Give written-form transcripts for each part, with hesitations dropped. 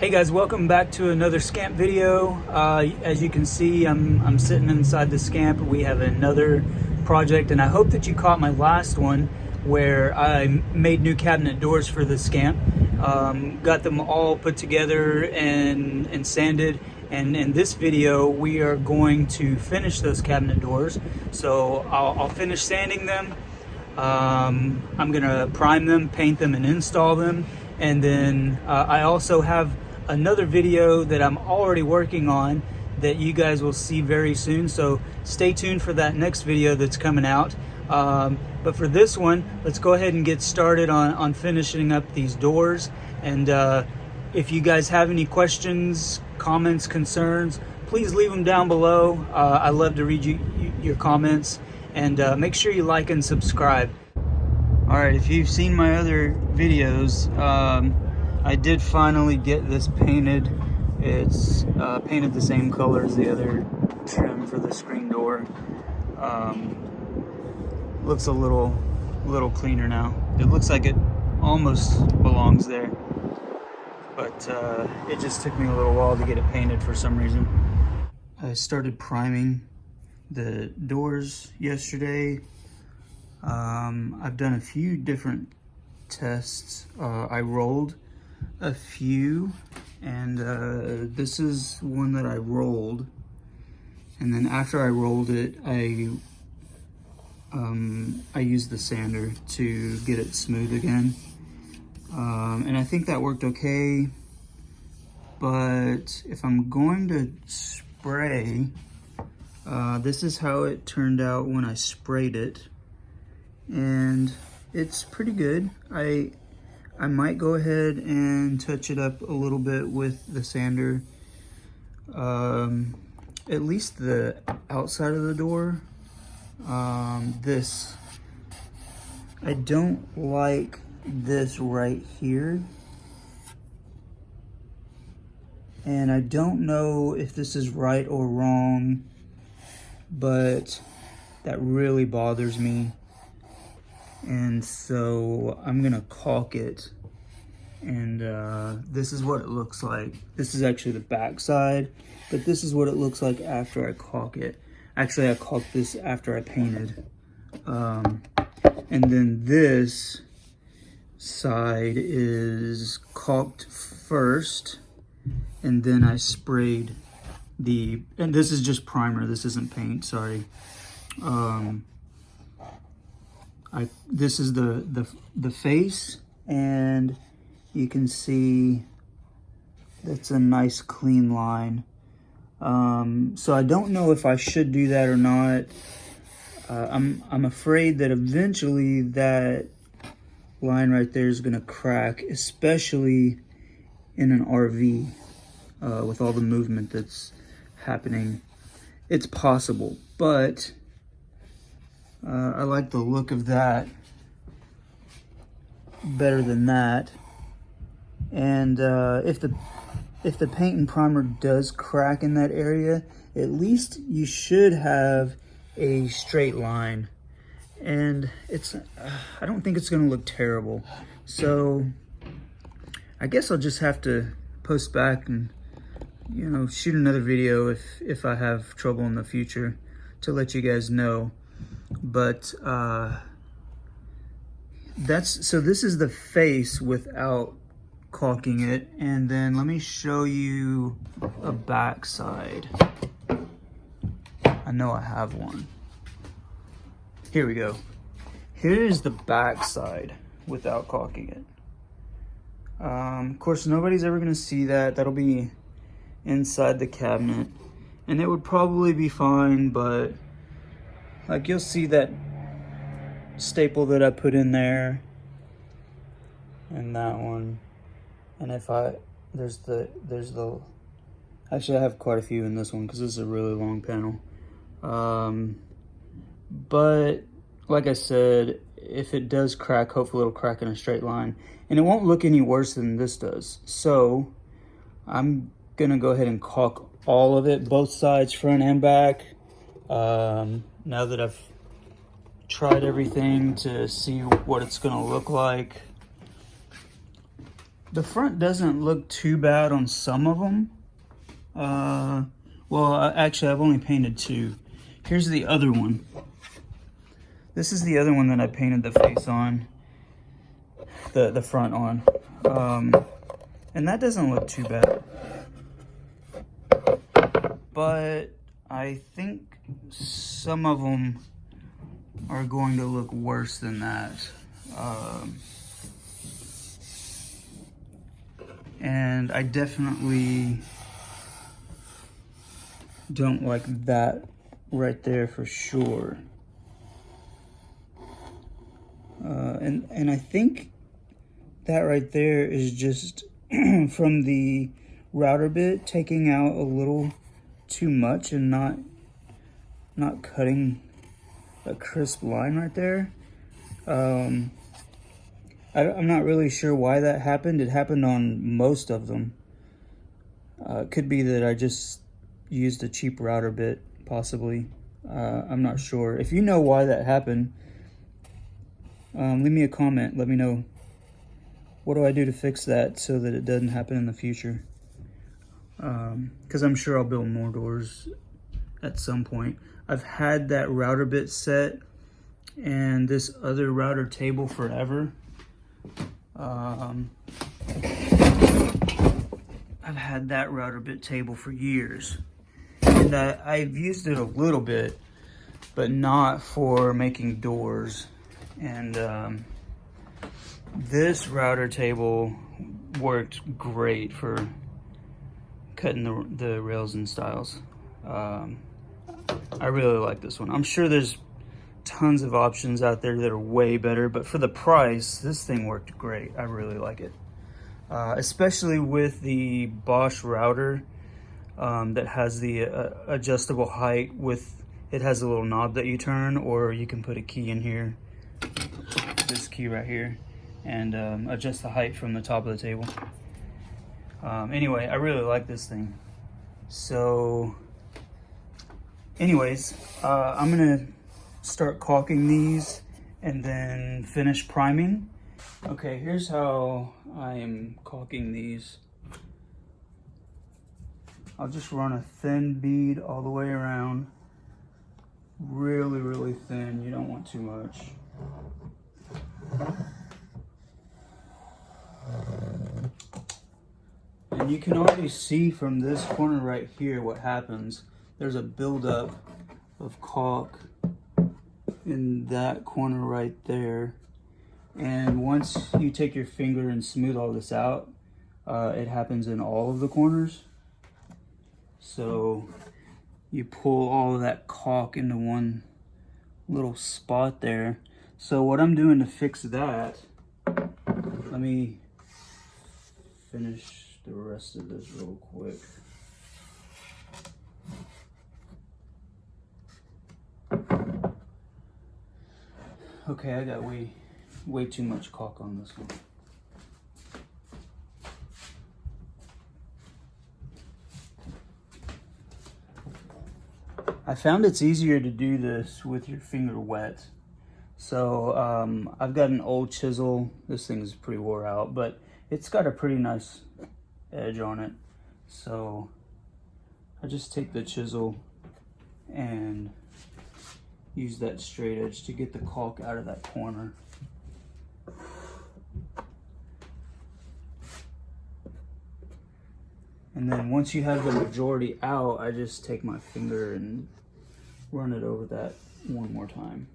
Hey guys, welcome back to another Scamp video. As you can see, I'm sitting inside the Scamp. We have another project, and I hope that you caught my last one where I made new cabinet doors for the Scamp. Got them all put together and sanded. And in this video, we are going to finish those cabinet doors. So I'll finish sanding them. I'm gonna prime them, paint them, and install them. And then I also have another video that I'm already working on that you guys will see very soon, so stay tuned for that next video that's coming out. But for this one, let's go ahead and get started on finishing up these doors. And if you guys have any questions, comments, concerns, please leave them down below. I love to read your comments, and make sure you like and subscribe. All right, if you've seen my other videos, I did finally get this painted. It's painted the same color as the other trim for the screen door. Looks a little cleaner now. It looks like it almost belongs there, but it just took me a little while to get it painted for some reason. I started priming the doors yesterday. I've done a few different tests. I rolled a few, and this is one that I rolled, and then after I rolled it, I used the sander to get it smooth again, and I think that worked okay. But if I'm going to spray, this is how it turned out when I sprayed it, and it's pretty good. I might go ahead and touch it up a little bit with the sander. At least the outside of the door. This, I don't like this right here. And I don't know if this is right or wrong, but that really bothers me. And so I'm gonna caulk it, and this is what it looks like. This is actually the back side, but this is what it looks like after I caulk it. Actually, I caulked this after I painted. And then this side is caulked first, and then I sprayed and this is just primer, this isn't paint, sorry. This is the face, and you can see that's a nice clean line. So I don't know if I should do that or not. I'm afraid that eventually that line right there is gonna crack, especially in an RV with all the movement that's happening. It's possible, but I like the look of that better than that. And if the paint and primer does crack in that area, at least you should have a straight line. And it's I don't think it's gonna look terrible. So I guess I'll just have to post back and, you know, shoot another video if I have trouble in the future to let you guys know. But so this is the face without caulking it, and then let me show you a back side. I know I have one. Here we go. Here's the back side without caulking it. Of course, nobody's ever gonna see that. That'll be inside the cabinet, and it would probably be fine, but like, you'll see that staple that I put in there, and that one, and if there's the actually I have quite a few in this one because this is a really long panel. But like I said, if it does crack, hopefully it'll crack in a straight line, and it won't look any worse than this does. So I'm gonna go ahead and caulk all of it, both sides, front and back. Now that I've tried everything to see what it's gonna look like. The front doesn't look too bad on some of them. Well, actually, I've only painted 2. Here's the other one. This is the other one that I painted the face on, the front on. And that doesn't look too bad. But I think some of them are going to look worse than that. And I definitely don't like that right there for sure. And I think that right there is just from the router bit taking out a little too much and not cutting a crisp line right there. I'm not really sure why that happened. It happened on most of them. It could be that I just used a cheap router bit, possibly. I'm not sure. If you know why that happened, leave me a comment. Let me know. What do I do to fix that so that it doesn't happen in the future? Because I'm sure I'll build more doors at some point. I've had that router bit set and this other router table forever. I've had that router bit table for years, and I've used it a little bit, but not for making doors. And this router table worked great for cutting the rails and stiles. I really like this one. I'm sure there's tons of options out there that are way better, but for the price, this thing worked great. I really like it. Especially with the Bosch router that has the adjustable height with, it has a little knob that you turn, or you can put a key in here, this key right here, and adjust the height from the top of the table. Anyway, I really like this thing. So anyways, I'm gonna start caulking these and then finish priming. Okay, here's how I am caulking these. I'll just run a thin bead all the way around. Really, really thin. You don't want too much. And you can already see from this corner right here what happens. There's a buildup of caulk in that corner right there. And once you take your finger and smooth all this out, it happens in all of the corners. So you pull all of that caulk into one little spot there. So what I'm doing to fix that, let me finish the rest of this real quick. Okay, I got way too much caulk on this one. I found it's easier to do this with your finger wet. So I've got an old chisel. This thing is pretty wore out, but it's got a pretty nice edge on it. So I just take the chisel and use that straight edge to get the caulk out of that corner. And then once you have the majority out, I just take my finger and run it over that one more time.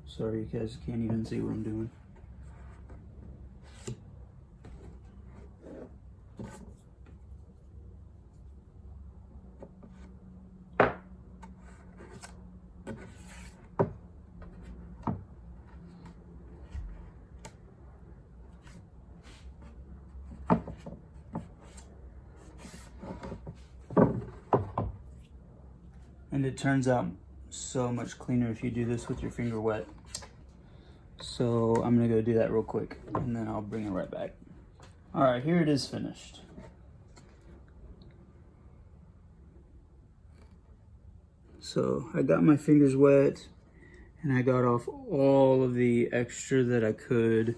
Sorry, you guys can't even see what I'm doing. And it turns out so much cleaner if you do this with your finger wet. So I'm gonna go do that real quick and then I'll bring it right back. All right, here it is finished. So I got my fingers wet and I got off all of the extra that I could.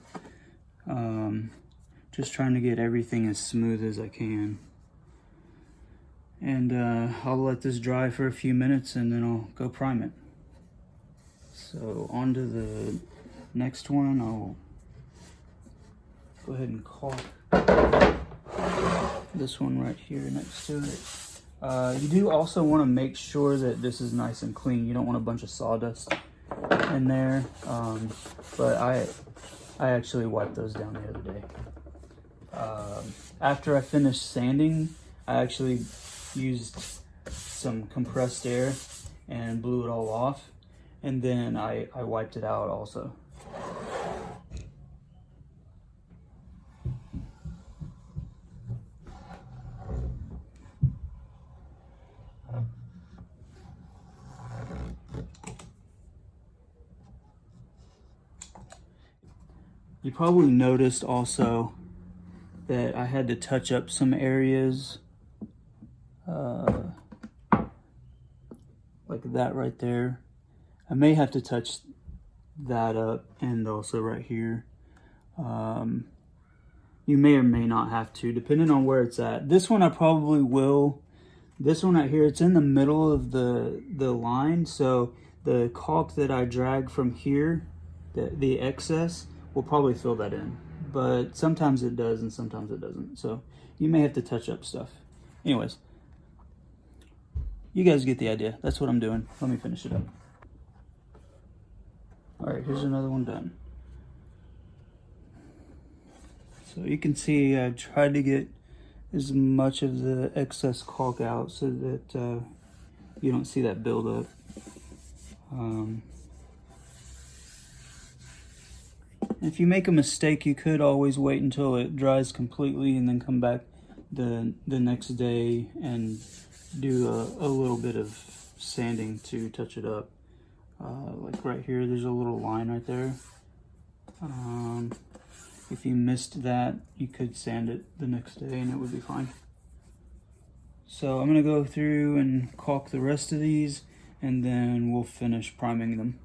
Just trying to get everything as smooth as I can. And I'll let this dry for a few minutes and then I'll go prime it. So on to the next one. I'll go ahead and caulk this one right here next to it. You do also want to make sure that this is nice and clean. You don't want a bunch of sawdust in there. But I actually wiped those down the other day. After I finished sanding, I actually used some compressed air and blew it all off, and then I wiped it out also. You probably noticed also that I had to touch up some areas, like that right there. I may have to touch that up, and also right here. You may or may not have to, depending on where it's at. This one I probably will. This one right here, it's in the middle of the line, so the caulk that I drag from here, the excess, will probably fill that in. But sometimes it does and sometimes it doesn't. So you may have to touch up stuff. Anyways, you guys get the idea. That's what I'm doing. Let me finish it up. All right, here's another one done. So you can see I tried to get as much of the excess caulk out so that you don't see that buildup. If you make a mistake, you could always wait until it dries completely and then come back the next day and do a little bit of sanding to touch it up. Like right here, there's a little line right there. If you missed that, you could sand it the next day and it would be fine. So I'm gonna go through and caulk the rest of these and then we'll finish priming them.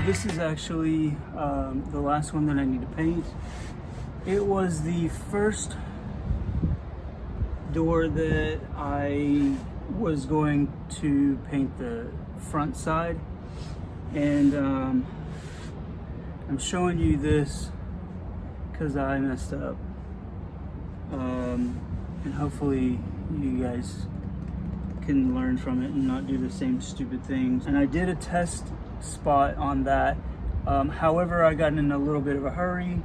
This is actually the last one that I need to paint. It was the first door that I was going to paint the front side, and I'm showing you this because I messed up, and hopefully you guys can learn from it and not do the same stupid things. And I did a test spot on that. However, I got in a little bit of a hurry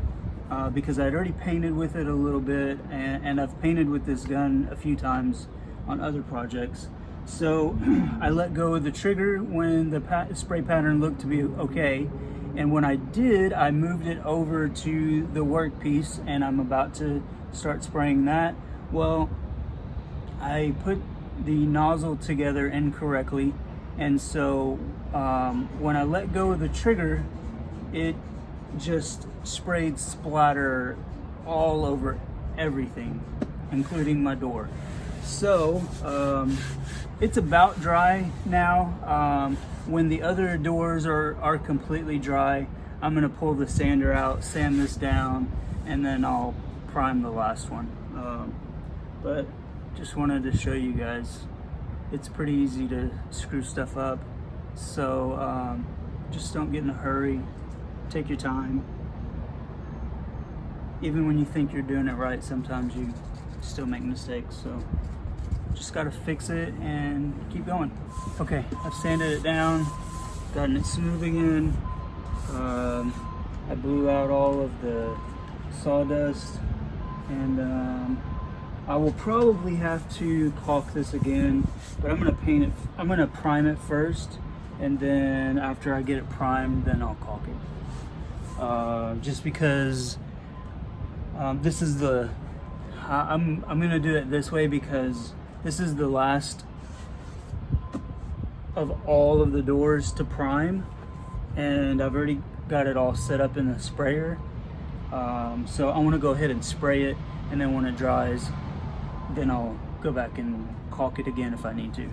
because I'd already painted with it a little bit, and I've painted with this gun a few times on other projects. So I let go of the trigger when the spray pattern looked to be okay, and when I did, I moved it over to the workpiece and I'm about to start spraying that. Well, I put the nozzle together incorrectly, and so when I let go of the trigger, it just sprayed splatter all over everything. including my door. So it's about dry now. When the other doors are completely dry, I'm gonna pull the sander out, sand this down, and then I'll prime the last one. But just wanted to show you guys, it's pretty easy to screw stuff up. So just don't get in a hurry, take your time. Even when you think you're doing it right, sometimes you still make mistakes. So just gotta fix it and keep going. Okay, I've sanded it down, gotten it smooth again. I blew out all of the sawdust, and I will probably have to caulk this again, but I'm gonna paint it. I'm gonna prime it first, and then after I get it primed, then I'll caulk it. Just because this is the. I'm gonna do it this way because this is the last of all of the doors to prime, and I've already got it all set up in the sprayer. So I want to go ahead and spray it, and then when it dries, then I'll go back and caulk it again if I need to.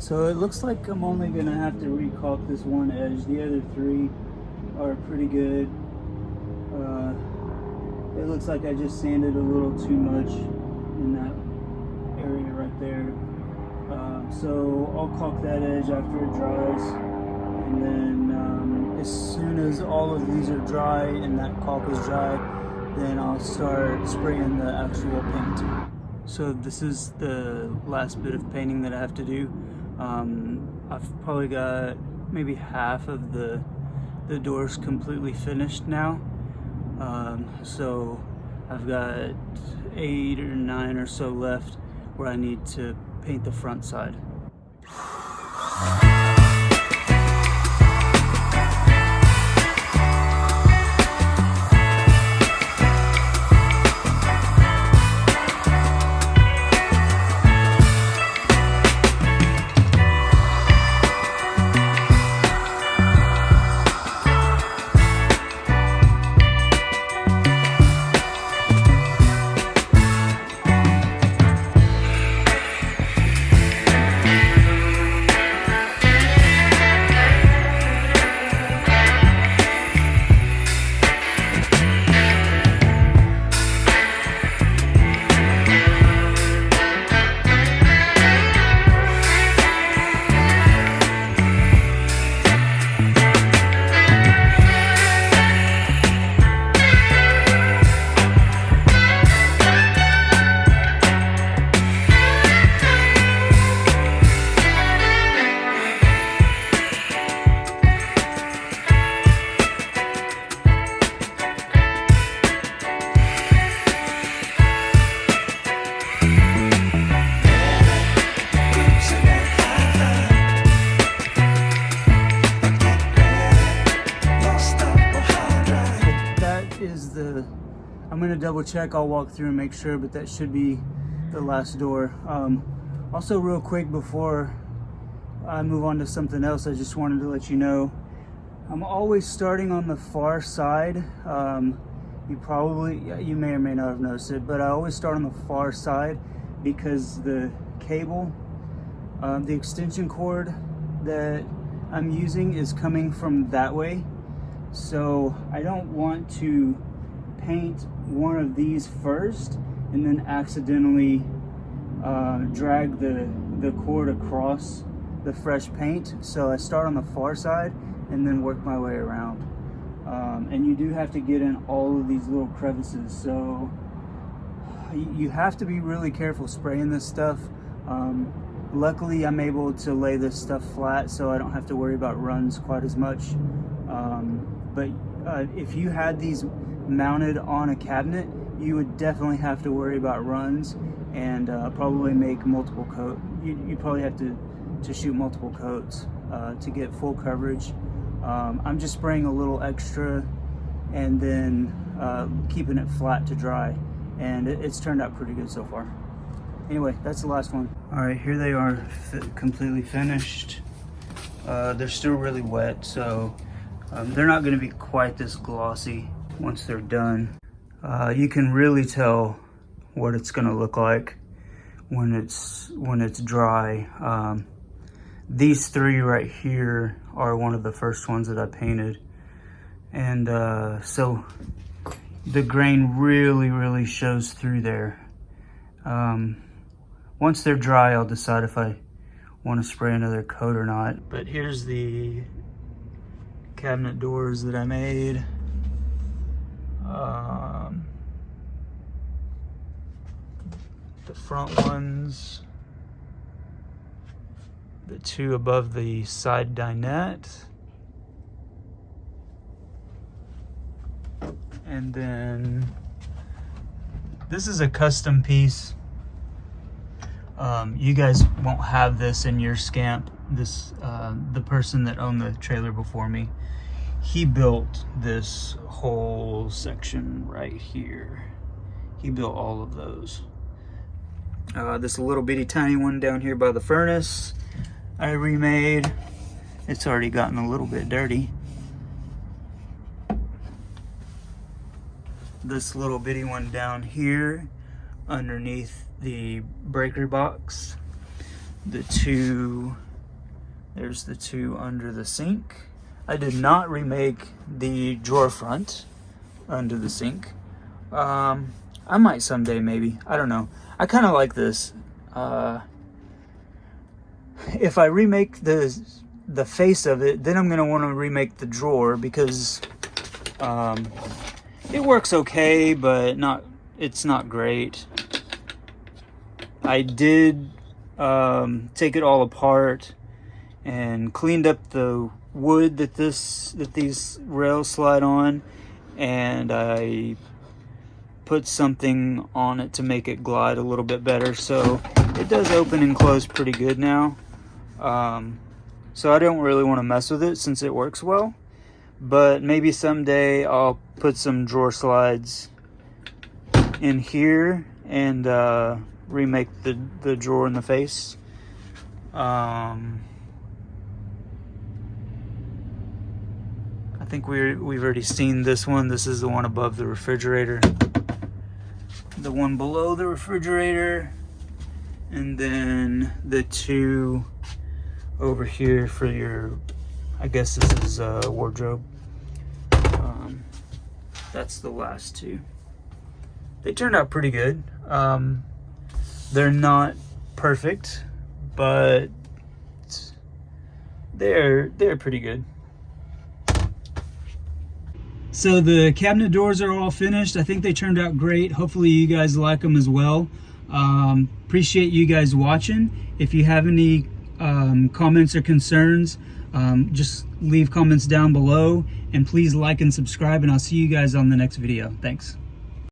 So it looks like I'm only gonna have to recaulk this one edge. The other three are pretty good. It looks like I just sanded a little too much in that area right there. So I'll caulk that edge after it dries. And then as soon as all of these are dry and that caulk is dry, then I'll start spraying the actual paint. So this is the last bit of painting that I have to do. I've probably got maybe half of the doors completely finished now. So I've got 8 or 9 or so left where I need to paint the front side. I'm gonna double check, I'll walk through and make sure, but that should be the last door. Also real quick before I move on to something else, I just wanted to let you know, I'm always starting on the far side. You may or may not have noticed it, but I always start on the far side because the cable, the extension cord that I'm using is coming from that way. So I don't want to paint one of these first and then accidentally drag the cord across the fresh paint. So I start on the far side and then work my way around. and you do have to get in all of these little crevices, so you have to be really careful spraying this stuff. Luckily I'm able to lay this stuff flat, so I don't have to worry about runs quite as much. But if you had these mounted on a cabinet, you would definitely have to worry about runs, and probably make multiple coat. You probably have to shoot multiple coats to get full coverage. I'm just spraying a little extra and then keeping it flat to dry, and it's turned out pretty good so far. Anyway, that's the last one. All right, here they are, completely finished. They're still really wet, so they're not going to be quite this glossy once they're done. You can really tell what it's going to look like when it's dry. These three right here are one of the first ones that I painted, and so the grain really shows through there. Once they're dry, I'll decide if I want to spray another coat or not. But here's the cabinet doors that I made. The front ones, the two above the side dinette, and then this is a custom piece. You guys won't have this in your Scamp. This the person that owned the trailer before me, he built this whole section right here. He built all of those. This little bitty tiny one down here by the furnace I remade. It's already gotten a little bit dirty. This little bitty one down here underneath the breaker box. There's the two under the sink. I did not remake the drawer front under the sink. I might someday, maybe. I don't know. I kind of like this. If I remake the face of it, then I'm gonna want to remake the drawer, because it works okay, but it's not great. I did take it all apart and cleaned up the wood that these rails slide on, and I put something on it to make it glide a little bit better, so it does open and close pretty good now. So I don't really want to mess with it since it works well, but maybe someday I'll put some drawer slides in here and remake the drawer in the face. I think we've already seen this one. This is the one above the refrigerator, the one below the refrigerator, and then the two over here for your, I guess this is a wardrobe. That's the last two. They turned out pretty good. They're not perfect, but they're pretty good. So the cabinet doors are all finished. I think they turned out great. Hopefully you guys like them as well. Appreciate you guys watching. If you have any comments or concerns, just leave comments down below, and please like and subscribe, and I'll see you guys on the next video. Thanks.